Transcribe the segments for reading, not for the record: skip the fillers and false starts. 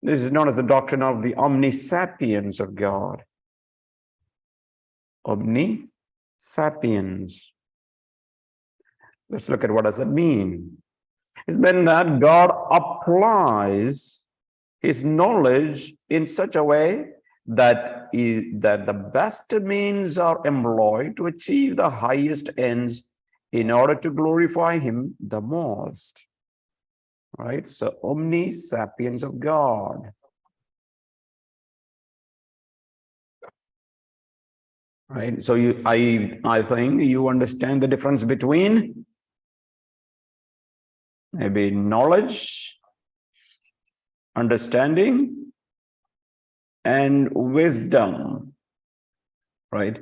This is known as the doctrine of the omnisapience of God. Omnisapience. Let's look at what does it mean. It's meant that God applies his knowledge in such a way that the best means are employed to achieve the highest ends in order to glorify him the most. Right? So omnisapience of God. Right? So I think you understand the difference between maybe knowledge, understanding, and wisdom, right?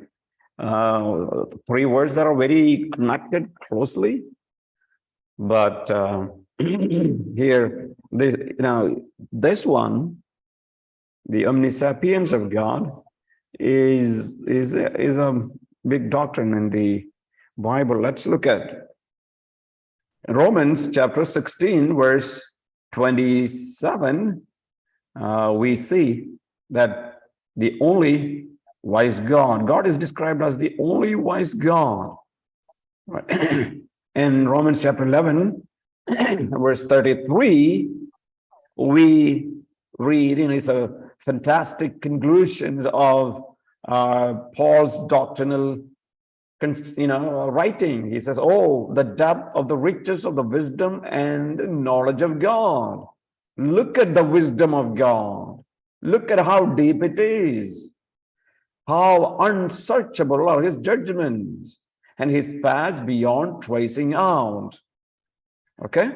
Three words that are very connected closely, but here, this one, the omnisapience of God, is a big doctrine in the Bible. Let's look at Romans chapter 16, verse 27. We see that the only wise God is described as the only wise God. Right? In Romans chapter 11, verse 33, we read, it's a fantastic conclusion of Paul's doctrinal writing. He says, oh, the depth of the riches of the wisdom and knowledge of God. Look at the wisdom of God. Look at how deep it is. How unsearchable are his judgments and his paths beyond tracing out. Okay?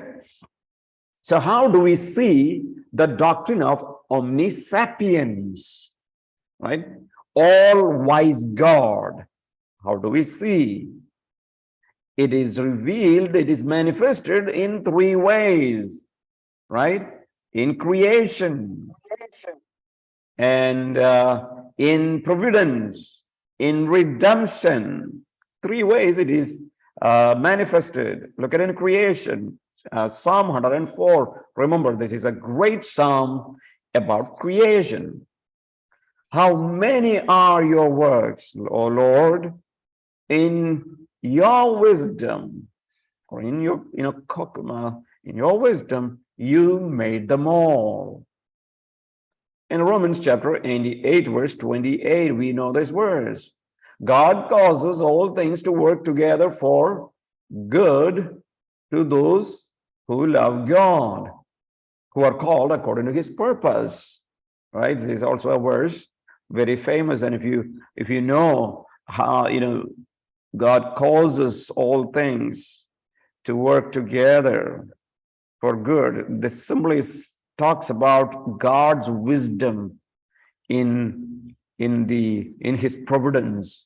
So how do we see the doctrine of omnisapience? Right? All-wise God. How do we see? It is revealed, it is manifested in three ways, right? In creation, and in providence, in redemption. Three ways it is manifested. Look at in creation, Psalm 104. Remember, this is a great psalm about creation. How many are your works, O Lord? In your wisdom, or in your in your wisdom, you made them all. In Romans chapter 8, verse 28, we know this verse. God causes all things to work together for good to those who love God, who are called according to his purpose. Right? This is also a verse very famous. And if you know how, God causes all things to work together for good, this simply talks about God's wisdom in his providence,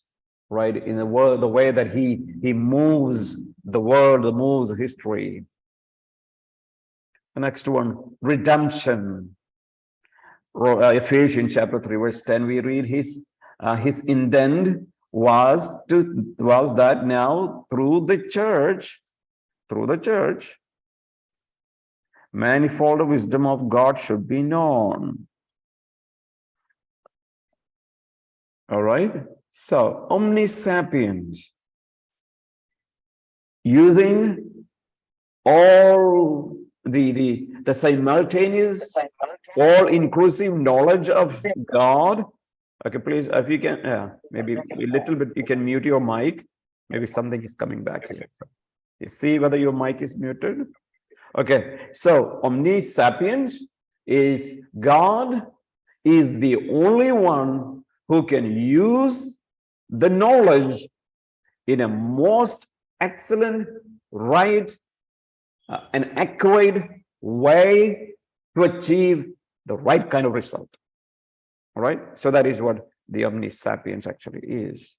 right? In the world, the way that he moves the world, moves history. The next one, redemption. Ephesians chapter 3, verse 10, we read his intent was that now through the church, manifold wisdom of God should be known. All right. So omnisapience, using all the simultaneous, all-inclusive knowledge of God. Okay, please, if you can, maybe a little bit, you can mute your mic. Maybe something is coming back here. You see whether your mic is muted. Okay, so omnisapience is God is the only one who can use the knowledge in a most excellent, right, and accurate way to achieve the right kind of result. All right, so that is what the omnisapience actually is.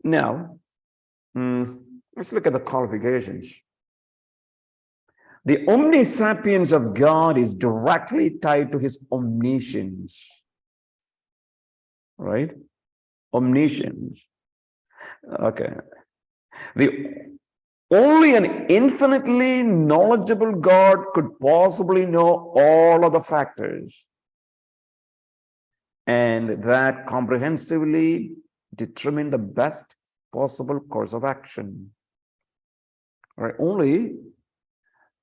Now, let's look at the qualifications. The omnisapience of God is directly tied to his omniscience. Right? Omniscience. Okay. Only an infinitely knowledgeable God could possibly know all of the factors and that comprehensively determine the best possible course of action. Right? Only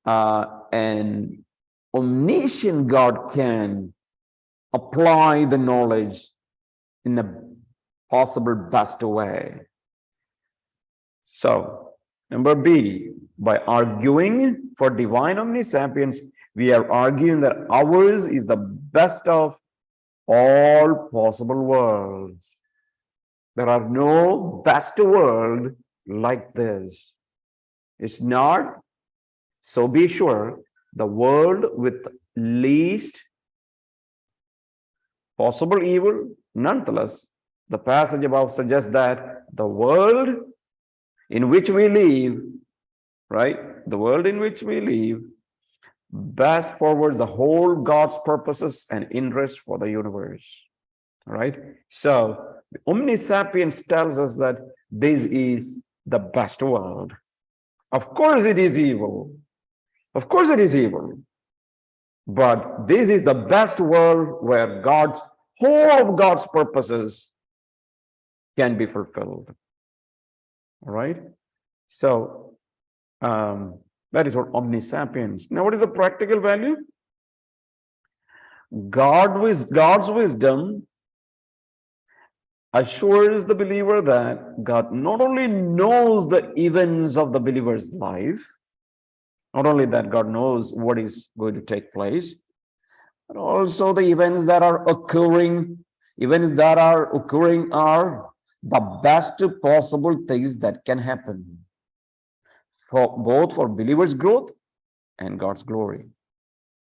an omniscient God can apply the knowledge in a possible best way. So, number B, by arguing for divine omnisapience, we are arguing that ours is the best of all possible worlds. There are no best world like this. It's not, so be sure, the world with least possible evil. Nonetheless, the passage above suggests that the world in which we live, right? The world in which we live best forwards the whole God's purposes and interests for the universe, right? So, the Omnisapience tells us that this is the best world. Of course, it is evil. Of course, it is evil. But this is the best world where whole of God's purposes can be fulfilled. All right? So, that is what omnisapience. Now, what is the practical value? God's wisdom assures the believer that God not only knows the events of the believer's life, not only that God knows what is going to take place, but also the events that are occurring. Events that are occurring are the best possible things that can happen, for both for believers' growth and God's glory.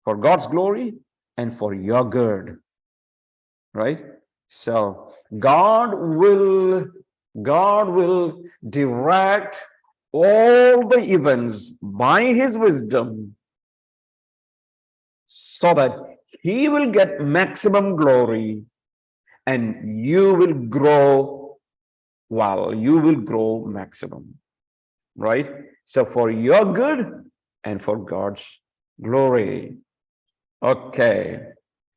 For God's glory and for your good, right? So God will direct all the events by his wisdom so that he will get maximum glory and you will grow you will grow maximum, right? So for your good and for God's glory. Okay,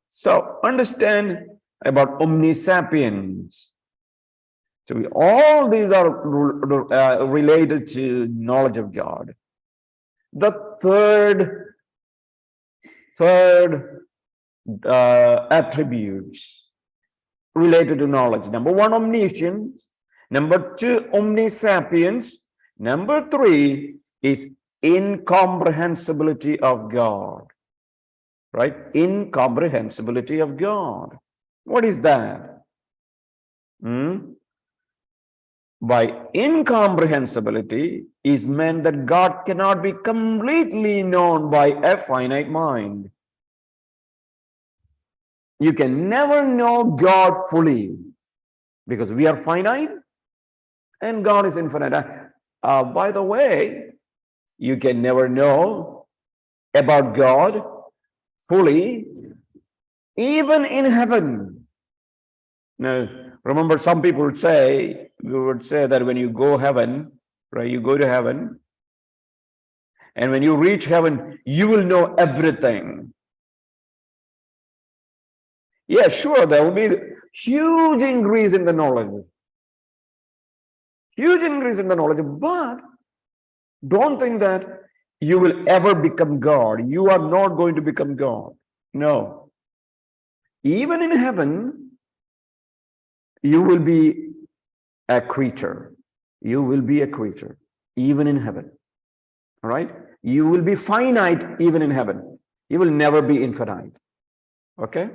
so understand about omnisapience. So all these are related to knowledge of God. The third attributes related to knowledge. Number one, omniscience. Number two, omnisapience. Number three is incomprehensibility of God. Right? Incomprehensibility of God. What is that? By incomprehensibility is meant that God cannot be completely known by a finite mind. You can never know God fully because we are finite and God is infinite. By the way, you can never know about God fully, even in heaven. Now, remember, some people would say that when you go heaven, right, you go to heaven, and when you reach heaven, you will know everything. Yeah, sure, there will be huge increase in the knowledge. Huge increase in the knowledge, but don't think that you will ever become God. You are not going to become God. No. Even in heaven, you will be a creature. You will be a creature, even in heaven. All right? You will be finite even in heaven. You will never be infinite. Okay?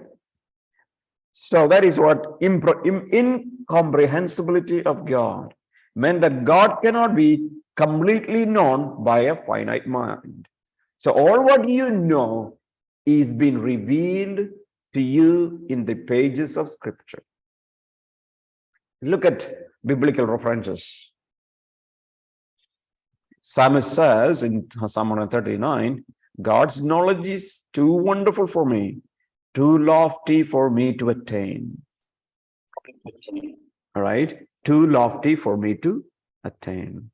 So that is what incomprehensibility of God meant, that God cannot be completely known by a finite mind. So all what you know is being revealed to you in the pages of Scripture. Look at biblical references. Psalmist says in Psalm 139, God's knowledge is too wonderful for me, too lofty for me to attain. All right? Too lofty for me to attain.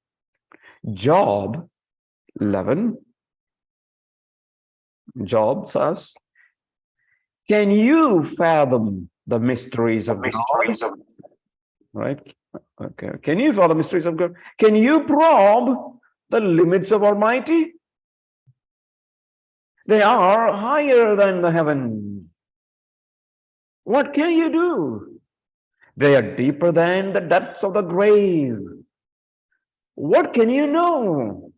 Job 11. Job says, can you fathom the mysteries of God? Right? Okay. Can you fathom the mysteries of God? Can you probe the limits of Almighty? They are higher than the heavens. What can you do? They are deeper than the depths of the grave. What can you know?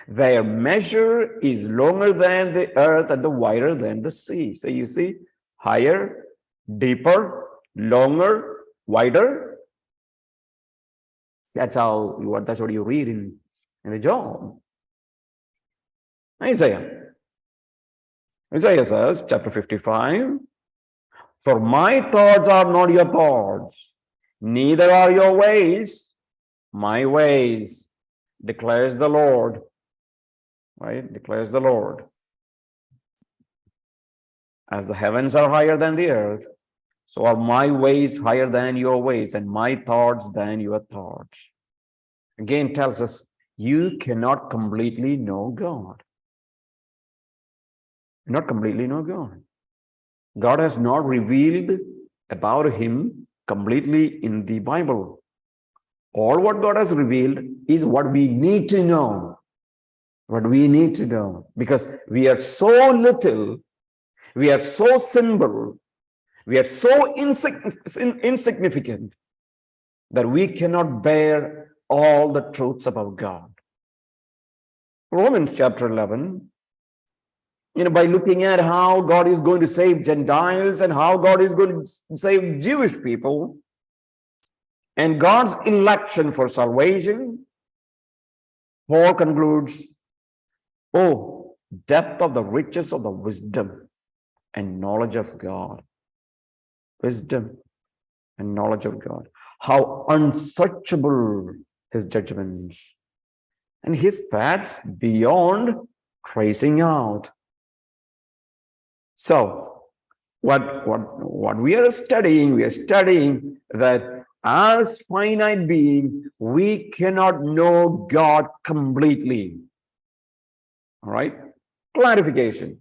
Their measure is longer than the earth and the wider than the sea. So you see, higher, deeper, longer, wider. That's what you read in the Job. Isaiah says, chapter 55, for my thoughts are not your thoughts, neither are your ways my ways, declares the Lord. Right? Declares the Lord. As the heavens are higher than the earth, so are my ways higher than your ways, and my thoughts than your thoughts. Again tells us, you cannot completely know God. Not completely know God. God has not revealed about him completely in the Bible. All what God has revealed is what we need to know. What we need to know. Because we are so little, we are so simple, we are so insignificant that we cannot bear all the truths about God. Romans chapter 11, by looking at how God is going to save Gentiles and how God is going to save Jewish people and God's election for salvation, Paul concludes, oh, depth of the riches of the wisdom and knowledge of God. Wisdom and knowledge of God. How unsearchable his judgments and his paths beyond tracing out. So, what we are studying that as finite being, we cannot know God completely. All right? Clarification.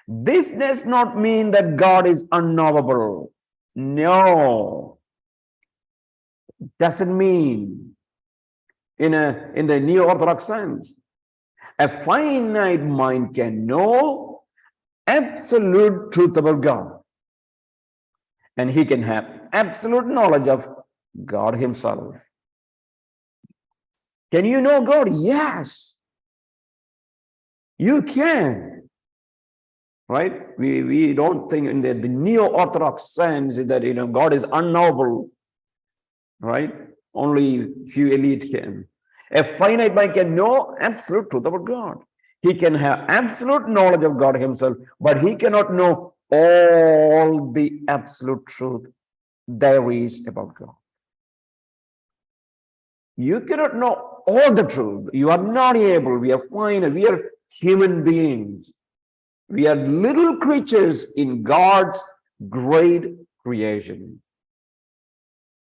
This does not mean that God is unknowable. No. Doesn't mean in the neo-orthodox sense. A finite mind can know absolute truth about God. And he can have absolute knowledge of God himself. Can you know God? Yes. You can. Right? We don't think in the neo-orthodox sense that God is unknowable. Right? Only few elite can. A finite mind can know absolute truth about God. He can have absolute knowledge of God himself, but he cannot know all the absolute truth there is about God. You cannot know all the truth. You are not able. We are finite. We are human beings. We are little creatures in God's great creation.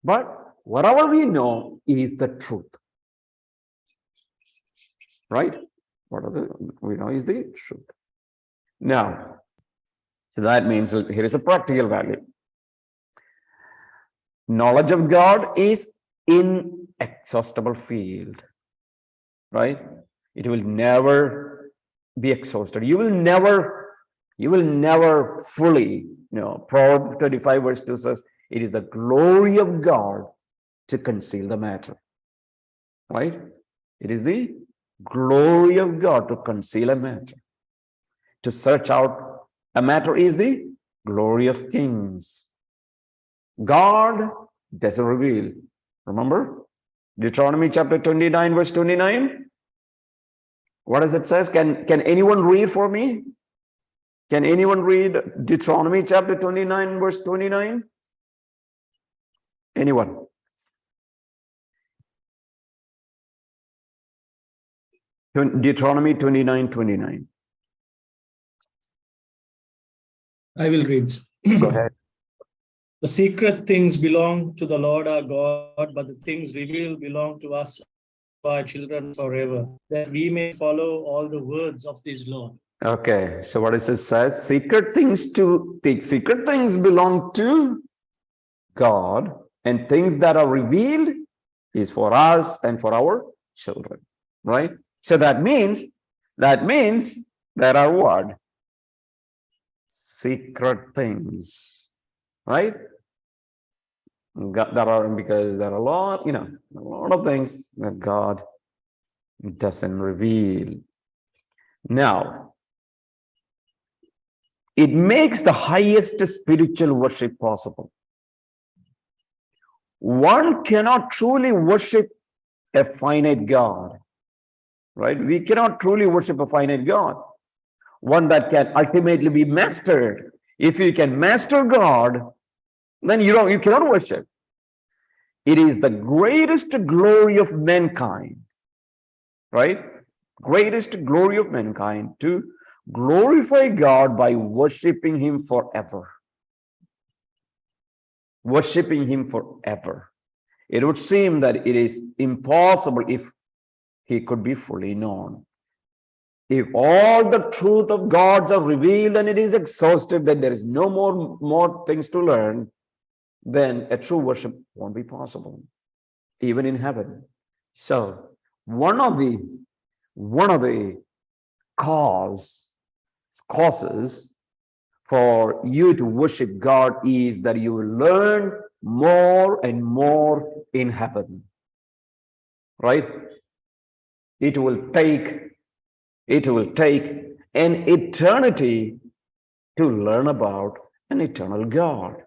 But whatever we know is the truth. Right? Whatever we know is the truth. Now, so that means here is a practical value. Knowledge of God is inexhaustible field. Right? It will never be exhausted. You will never fully, Proverbs 25 verse 2 says, it is the glory of God to conceal the matter. Right? It is the glory of God to conceal a matter. To search out a matter is the glory of kings. God doesn't reveal. Remember? Deuteronomy chapter 29 verse 29. What does it say? Can anyone read for me? Can anyone read Deuteronomy chapter 29 verse 29? Anyone? Deuteronomy 29:29. I will read. Go ahead. The secret things belong to the Lord our God, but the things revealed belong to us and to our children forever, that we may follow all the words of this law. Okay, so what it says, secret things belong to God, and things that are revealed is for us and for our children, right? So that means there are what? Secret things, right? Because there are a lot, a lot of things that God doesn't reveal. Now, it makes the highest spiritual worship possible. One cannot truly worship a finite God, right? We cannot truly worship a finite God, one that can ultimately be mastered. If you can master God, then you cannot worship. It is the greatest glory of mankind, right? Greatest glory of mankind to glorify God by worshiping him forever. Worshiping him forever. It would seem that it is impossible if he could be fully known. If all the truth of God's are revealed and it is exhaustive, that there is no more things to learn, then a true worship won't be possible, even in heaven. So one of the causes for you to worship God is that you will learn more and more in heaven, right? It will take an eternity to learn about an eternal God.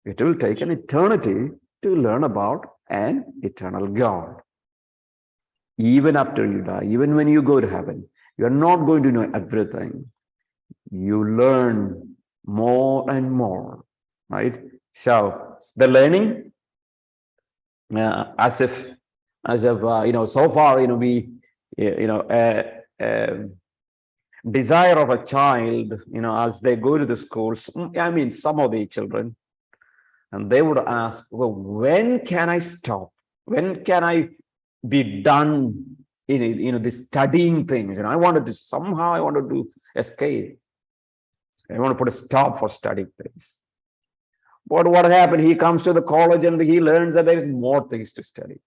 It will take an eternity to learn about an eternal God. Even after you die, even when you go to heaven, you are not going to know everything. You learn more and more, right? So the learning, as if so far, we, desire of a child, as they go to the schools, some of the children, and they would ask, well, when can I stop? When can I be done in this studying things? I wanted to escape. I want to put a stop for studying things. But what happened? He comes to the college and he learns that there is more things to study.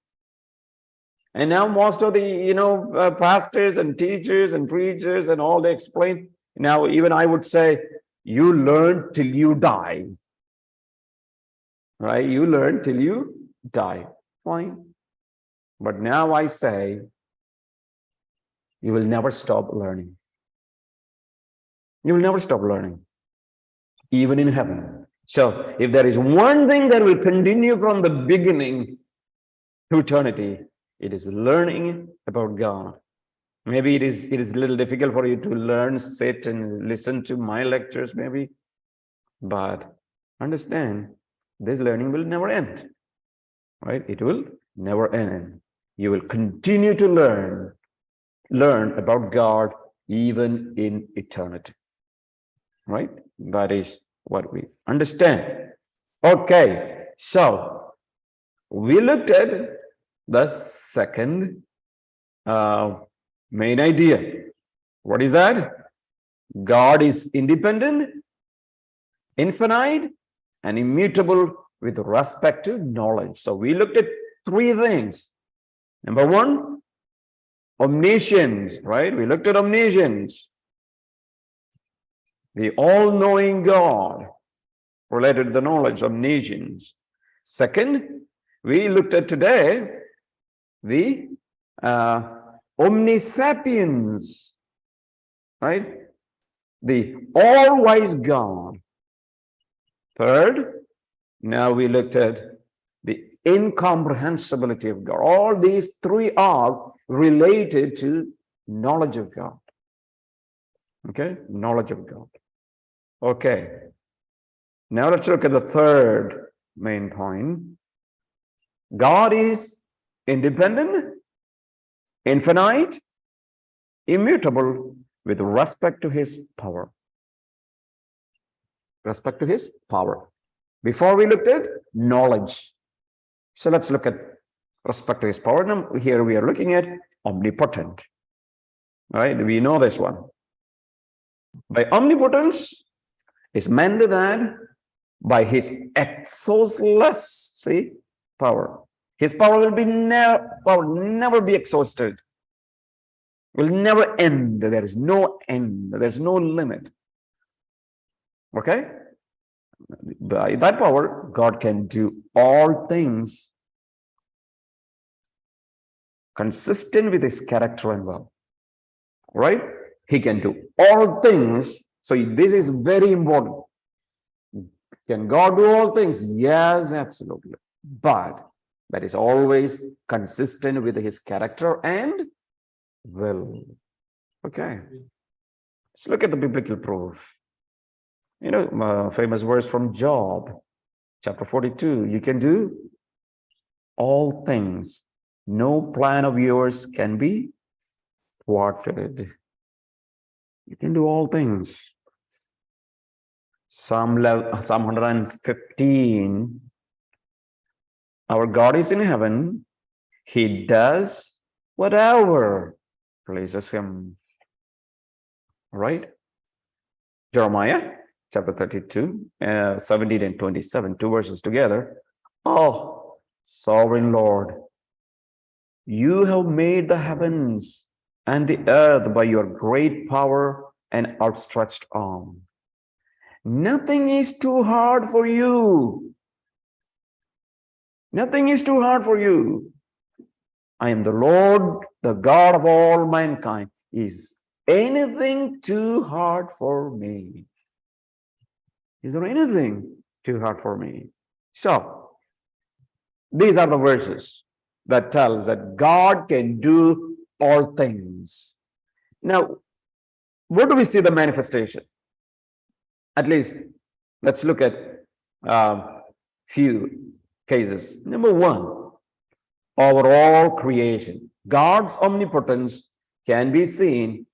And now most of the pastors and teachers and preachers and all, they explain. Now even I would say, you learn till you die. Right? You learn till you die. Fine. But now I say, you will never stop learning. You will never stop learning, even in heaven. So if there is one thing that will continue from the beginning to eternity, it is learning about God. Maybe it is a little difficult for you to learn, sit and listen to my lectures, maybe. But understand, this learning will never end, right? It will never end. You will continue to learn about God even in eternity, right? That is what we understand. Okay, so we looked at the second main idea. What is that? God is independent, infinite, and immutable with respect to knowledge. So we looked at three things. Number one, omniscience, right? We looked at omniscience, the all-knowing God, related to the knowledge, omniscience. Second, we looked at today the omnisapience, right? The all-wise God. Third, now we looked at the incomprehensibility of God. All these three are related to knowledge of God. Okay, knowledge of God. Okay, now let's look at the third main point. God is independent, infinite, immutable with respect to his power. respect to his power. Before we looked at knowledge. So let's look at respect to his power. Now, here we are looking at omnipotent. Right? We know this one. By omnipotence is meant that by his exhaustless, see, power. His power will be never be exhausted. Will never end. There is no end. There's no limit. Okay? By that power, God can do all things consistent with his character and will. Right? He can do all things. So this is very important. Can God do all things? Yes, absolutely. But that is always consistent with his character and will. Okay. Let's look at the biblical proof. You know, famous verse from Job, chapter 42. You can do all things. No plan of yours can be thwarted. You can do all things. Psalm 115. Our God is in heaven. He does whatever pleases him. Right? Jeremiah chapter 32, 17 and 27, 2 verses together. Oh, sovereign Lord, you have made the heavens and the earth by your great power and outstretched arm. Nothing is too hard for you. Nothing is too hard for you. I am the Lord, the God of all mankind. Is anything too hard for me? Is there anything too hard for me? So, these are the verses that tells that God can do all things. Now, where do we see the manifestation? At least, let's look at few cases. Number one, over all creation. God's omnipotence can be seen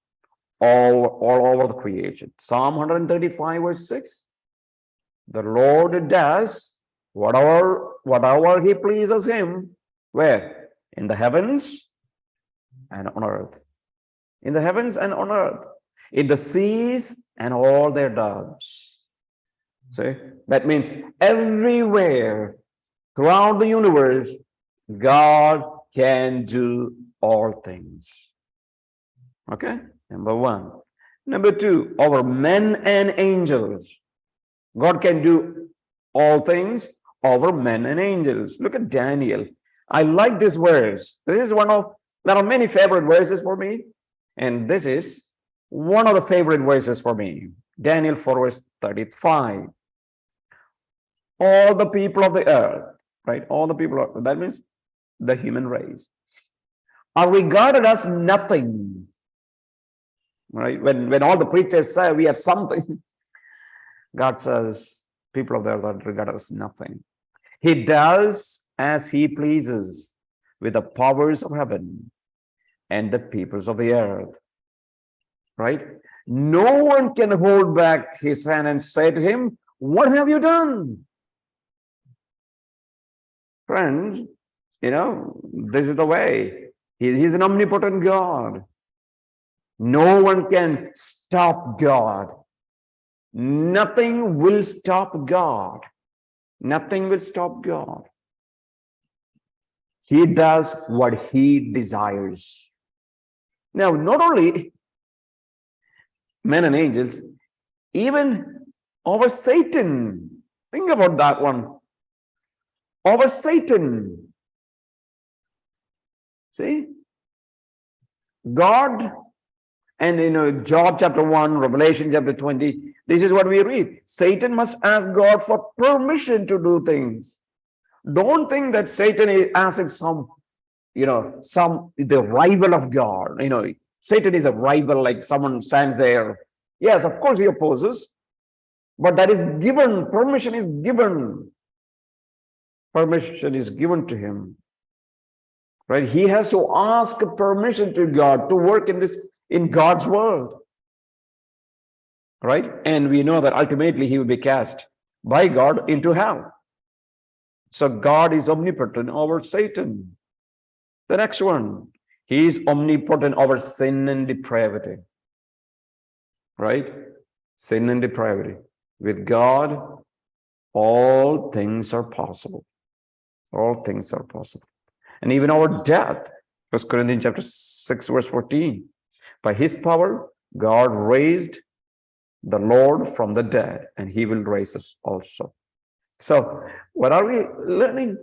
all over the creation. Psalm 135 verse 6. The Lord does whatever he pleases him. Where? In the heavens and on earth. In the heavens and on earth. In the seas and all their doves. See? That means everywhere throughout the universe, God can do all things. Okay? Number one. Number two, over men and angels. God can do all things over men and angels. Look at Daniel. I like this verse. This is there are many favorite verses for me. And this is one of the favorite verses for me. Daniel 4 verse 35. All the people of the earth, right? All the people, that means the human race, are regarded as nothing. Right? When all the preachers say we are something, God says, people of the earth are regarded as nothing. He does as he pleases with the powers of heaven and the peoples of the earth. Right? No one can hold back his hand and say to him, what have you done? Friends, this is the way. He's an omnipotent God. No one can stop God. Nothing will stop God. Nothing will stop God. He does what he desires. Now, not only men and angels, even over Satan. Think about that one. Over Satan. See? God, and Job chapter 1, Revelation chapter 20, this is what we read. Satan must ask God for permission to do things. Don't think that Satan is asking the rival of God. Satan is a rival, like someone stands there. Yes, of course he opposes, but that is given, permission is given. Permission is given to him. Right? He has to ask permission to God to work in God's world. right? And we know that ultimately he will be cast by God into hell. So God is omnipotent over Satan. The next one, he is omnipotent over sin and depravity, right? Sin and depravity. With God, all things are possible. All things are possible. And even our death, 1 Corinthians chapter 6, verse 14. By his power, God raised the Lord from the dead, and he will raise us also. So, what are we learning?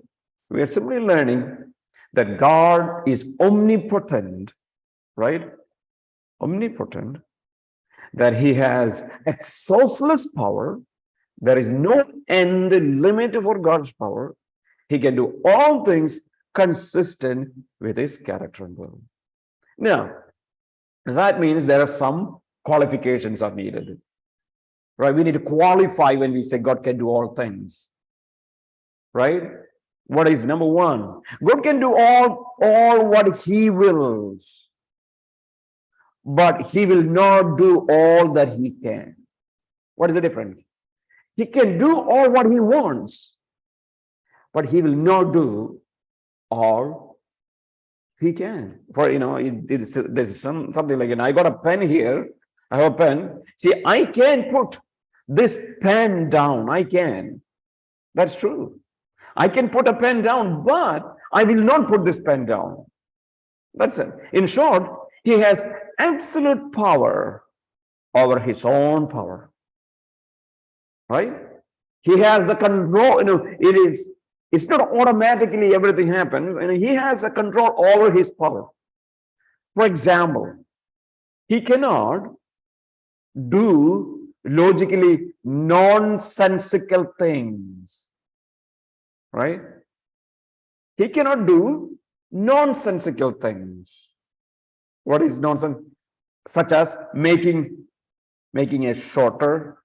We are simply learning that God is omnipotent, right? Omnipotent, that he has exhaustless power. There is no end limit for God's power. He can do all things consistent with his character and will. Now, that means there are some qualifications are needed, right? We need to qualify when we say God can do all things, right? What is number one? God can do all what he wills, but he will not do all that he can. What is the difference? He can do all what he wants, but he will not do all he can. For, there's something like, I got a pen here. I have a pen. See, I can put this pen down. I can. That's true. I can put a pen down, but I will not put this pen down. That's it. In short, he has absolute power over his own power. Right? He has the control. It's not automatically everything happens. And he has a control over his power. For example, he cannot do logically nonsensical things. Right? He cannot do nonsensical things. What is nonsense? Such as making a shorter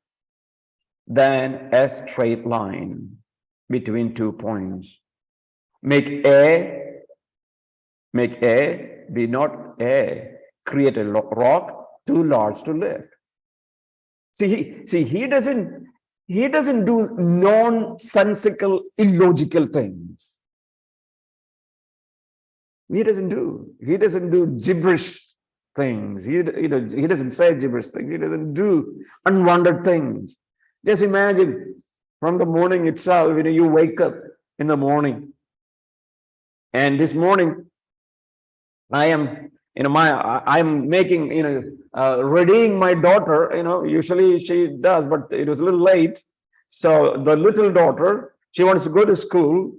than a straight line between 2 points. Make A be not A. Create a rock too large to lift. He doesn't do nonsensical, illogical things. He doesn't do gibberish things. He doesn't say gibberish things. He doesn't do unwanted things. Just imagine from the morning itself, you wake up in the morning. And this morning, I'm making, readying my daughter, usually she does, but it was a little late. So the little daughter, she wants to go to school.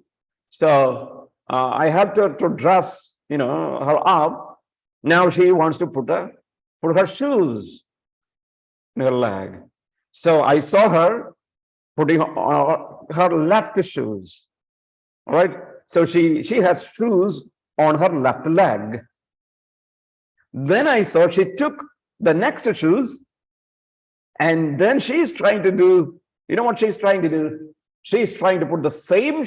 So I have to dress, her up. Now she wants to put her shoes in her leg. So I saw her putting her left shoes. All right. So she has shoes on her left leg. Then I saw she took the next shoes, and then she's trying to do, what she's trying to do? She's trying to put the same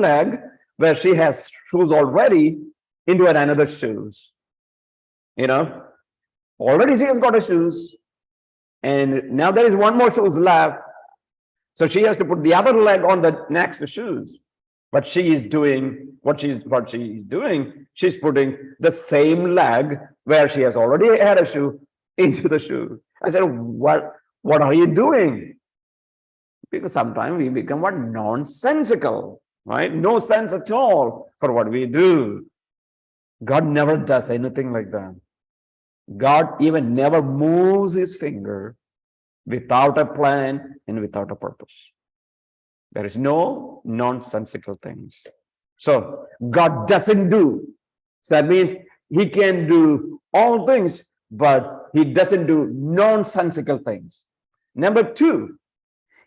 leg where she has shoes already into another shoes. Already she has got her shoes. And now there is one more shoes left. So she has to put the other leg on the next shoes. But she is doing what she is doing. She's putting the same leg where she has already had a shoe into the shoe. I said, what are you doing? Because sometimes we become nonsensical, right? No sense at all for what we do. God never does anything like that. God even never moves his finger without a plan and without a purpose. There is no nonsensical things. So God doesn't do. So that means he can do all things, but he doesn't do nonsensical things. Number two,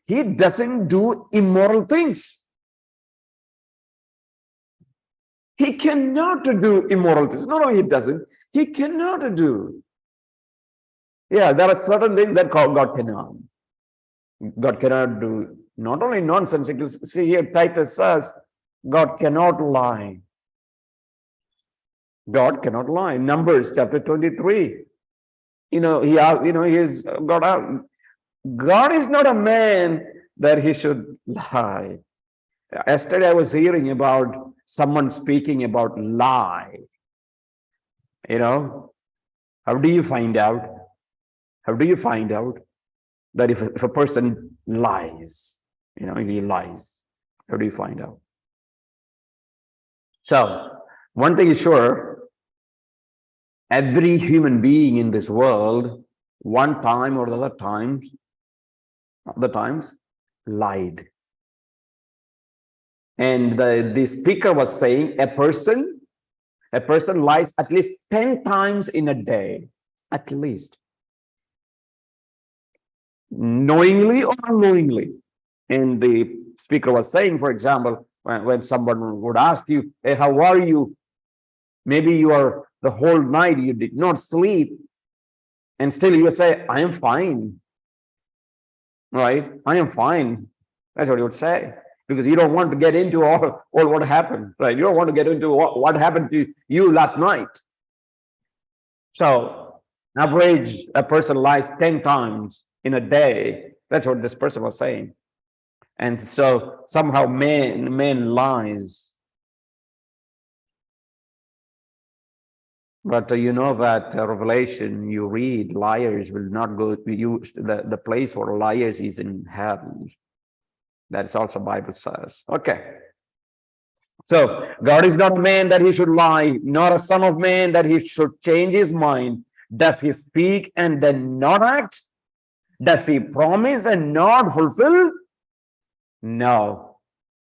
he doesn't do immoral things. He cannot do immoral things. No, he doesn't. He cannot do. Yeah, there are certain things that God cannot. God cannot do not only nonsensical. See here, Titus says, God cannot lie. God cannot lie. Numbers chapter 23. God is not a man that he should lie. Yesterday I was hearing about someone speaking about lie. How do you find out? How do you find out that if a person lies, he lies? How do you find out? So, one thing is sure, every human being in this world, one time or other times, lied. And the speaker was saying a person lies at least 10 times in a day, at least. Knowingly or unknowingly. And the speaker was saying, for example, when someone would ask you, hey, how are you? Maybe you are the whole night, you did not sleep. And still you would say, I am fine. Right? I am fine. That's what you would say. Because you don't want to get into all what happened, right? You don't want to get into what happened to you last night. So, average, a person lies 10 times in a day. That's what this person was saying. And so somehow man lies. But you know that Revelation, you read, liars will not go, the place for liars is in hell. That is also Bible says. Okay. So God is not a man that he should lie, nor a son of man that he should change his mind. Does he speak and then not act? Does he promise and not fulfill? No.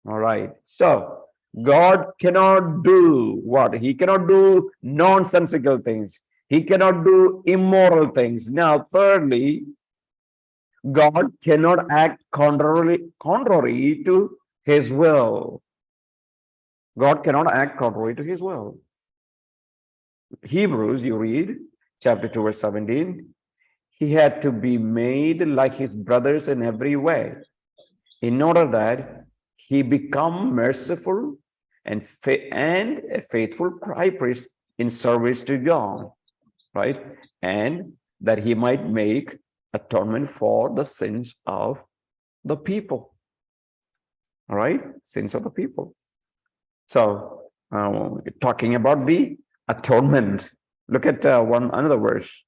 All right. So God cannot do what? He cannot do nonsensical things. He cannot do immoral things. Now, thirdly, God cannot act contrary to his will. God cannot act contrary to his will. Hebrews, you read, chapter 2, verse 17. He had to be made like his brothers in every way, in order that he become merciful and a faithful high priest in service to God, right? And that he might make atonement for the sins of the people. All right? Sins of the people. So, talking about the atonement, look at another verse.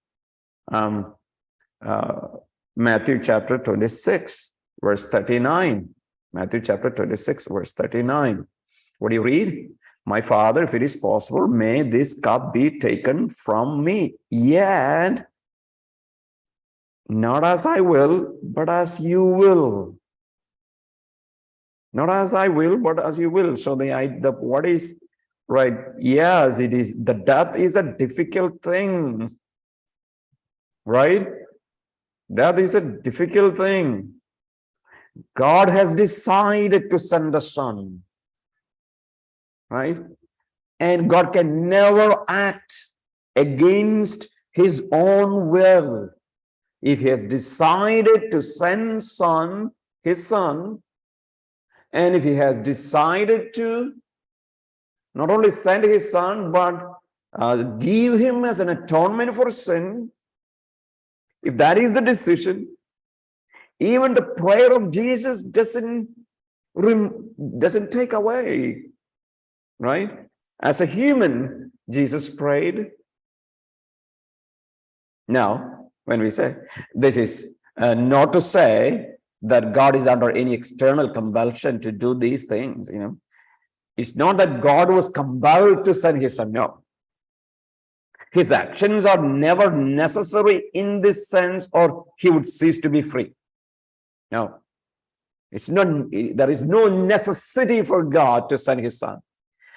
Matthew chapter 26, verse 39. Matthew chapter 26, verse 39. What do you read? My Father, if it is possible, may this cup be taken from me. Yet, not as I will, but as you will. Not as I will, but as you will. So what is right? Yes, it is. The death is a difficult thing, right? Death is a difficult thing. God has decided to send the Son, right? And God can never act against his own will. If he has decided to send his son, and if he has decided to not only send his son, but give him as an atonement for sin, if that is the decision, even the prayer of Jesus doesn't take away, right? As a human, Jesus prayed. Now, when we say this is not to say that God is under any external compulsion to do these things, It's not that God was compelled to send his son, no. His actions are never necessary in this sense, or he would cease to be free. No. There is no necessity for God to send his son.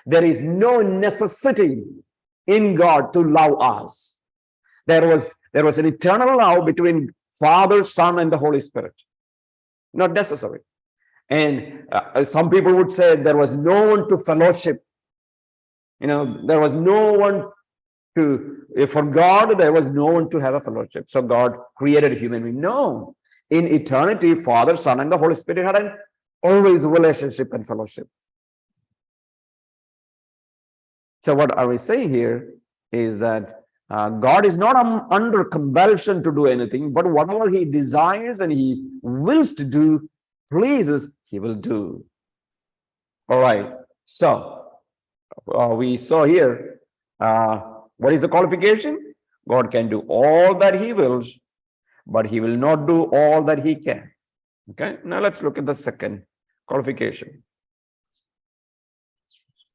There is no necessity in God to love us. There was an eternal love between Father, Son, and the Holy Spirit. Not necessary. And some people would say there was no one to fellowship. There was no one for God, there was no one to have a fellowship. So God created a human being. No. In eternity, Father, Son, and the Holy Spirit had an always relationship and fellowship. So what are we saying here is that God is not under compulsion to do anything, but whatever he desires and he wills to do, pleases, he will do. All right. So we saw here, what is the qualification? God can do all that he wills, but he will not do all that he can. Okay. Now let's look at the second qualification.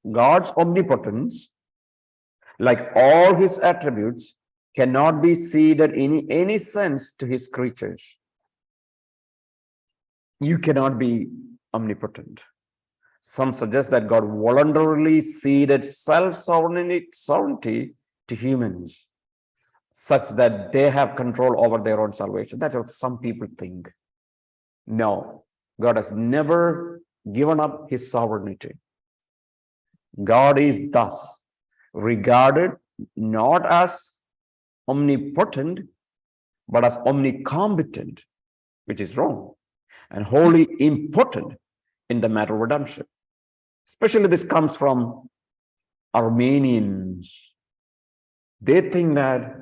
God's omnipotence, like all his attributes, cannot be ceded in any sense to his creatures. You cannot be omnipotent. Some suggest that God voluntarily ceded self-sovereignty to humans, such that they have control over their own salvation. That's what some people think. No, God has never given up his sovereignty. God is thus regarded not as omnipotent, but as omnicompetent, which is wrong, and wholly impotent in the matter of redemption. Especially this comes from Armenians. They think that,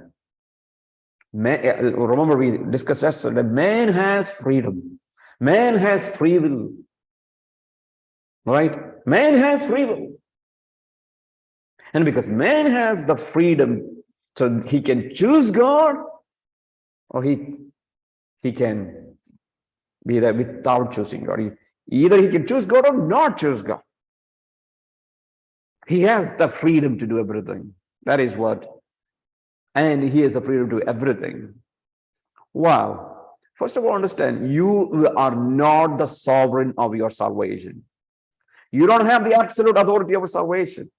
remember we discussed yesterday, man has freedom. Man has free will. Right? Man has free will. And because man has the freedom, so he can choose God, or he can be there without choosing God. Either he can choose God or not choose God. He has the freedom to do everything. That is what, and he has the freedom to do everything. Wow. First of all, understand, you are not the sovereign of your salvation. You don't have the absolute authority over salvation.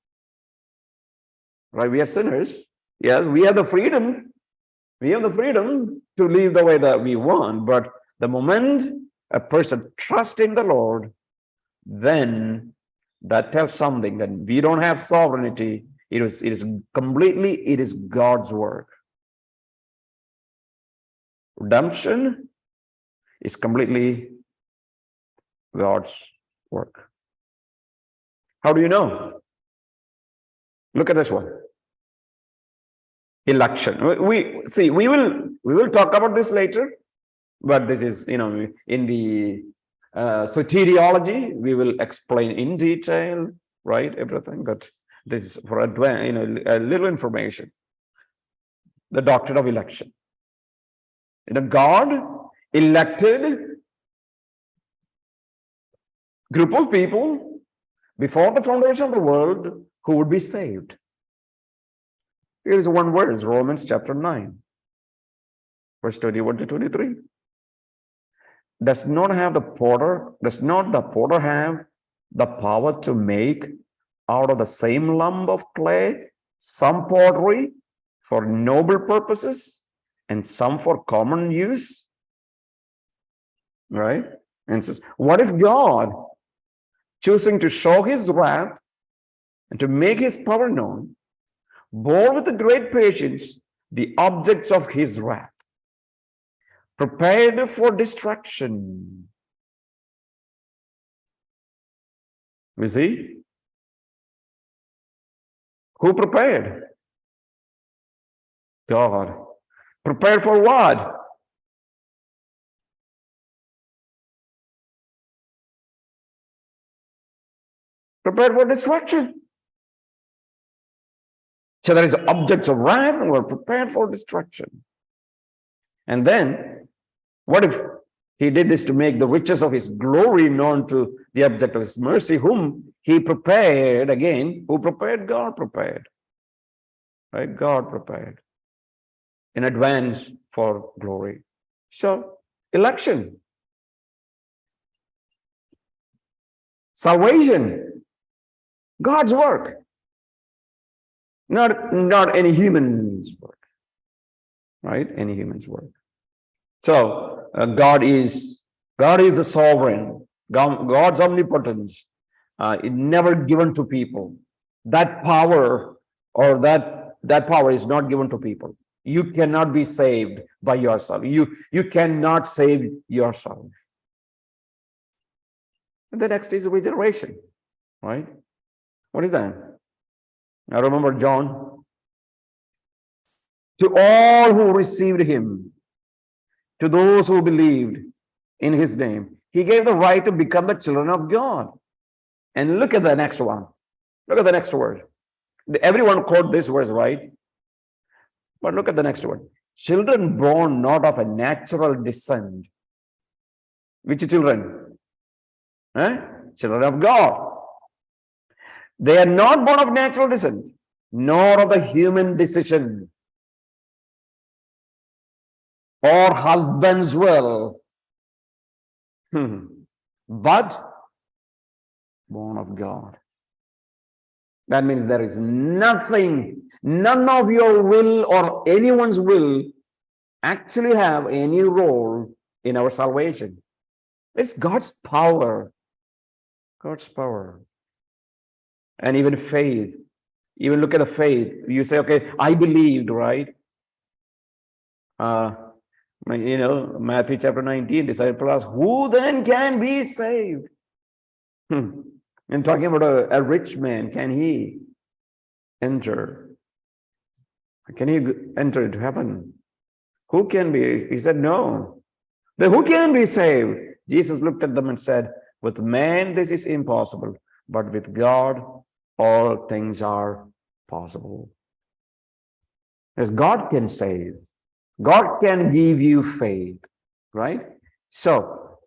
Right? We are sinners. Yes, we have the freedom. We have the freedom to live the way that we want. But the moment a person trusts in the Lord, then that tells something that we don't have sovereignty. It is God's work. Redemption is completely God's work. How do you know? Look at this one. Election. We will talk about this later, but this is, in the soteriology, we will explain in detail, right, everything, but this is for a little information. The doctrine of election. God elected group of people before the foundation of the world who would be saved. Here's one verse, Romans chapter 9, verse 21 to 23. Does not the potter have the power to make out of the same lump of clay some pottery for noble purposes and some for common use? Right? And says, what if God, choosing to show his wrath and to make his power known, bore with the great patience the objects of his wrath, prepared for destruction? You see? Who prepared? God. Prepared for what? Prepared for destruction. So there is objects of wrath and were prepared for destruction. And then, what if he did this to make the riches of his glory known to the object of his mercy, whom he prepared again? Who prepared? God prepared. Right? God prepared in advance for glory. So, election. Salvation. God's work. Not any human's work. Right? Any human's work. So, God is the sovereign. God's omnipotence is never given to people. That power or that power is not given to people. You cannot be saved by yourself. You cannot save yourself. And the next is regeneration, right? What is that? I remember John to all who received him, to those who believed in his name. He gave the right to become the children of God. And look at the next one. Look at the next word. Everyone quote this verse, right? But look at the next one. Children born not of a natural descent. Which children? Children of God. They are not born of natural descent, nor of the human decision or husband's will, but born of God. That means there is nothing, none of your will or anyone's will actually have any role in our salvation. It's God's power. God's power. And even faith. Even look at the faith. You say, okay, I believed, right? Matthew chapter 19, disciple asked, who then can be saved? And talking about a rich man, can he enter? Can he enter into heaven? Who can be? He said, no. Then who can be saved? Jesus looked at them and said, with man this is impossible, but with God all things are possible. Because God can save. God can give you faith, right? So,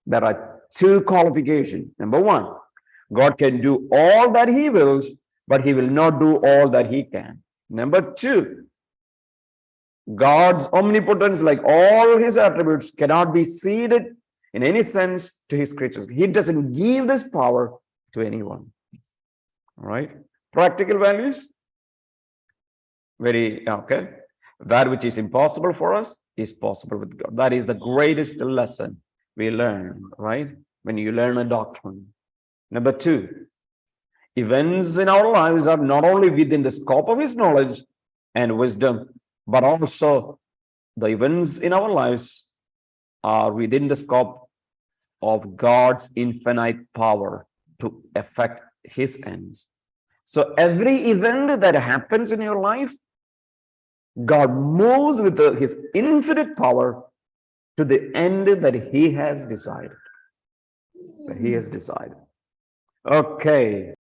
there are two qualifications. Number one, God can do all that he wills, but he will not do all that he can. Number two, God's omnipotence, like all his attributes, cannot be ceded in any sense to his creatures. He doesn't give this power to anyone. All right? Practical values. Okay. That which is impossible for us is possible with God. That is the greatest lesson we learn, right? When you learn a doctrine. Number two, events in our lives are not only within the scope of his knowledge and wisdom, but also the events in our lives are within the scope of God's infinite power to effect his ends. So every event that happens in your life, God moves with his infinite power to the end that he has decided. Okay.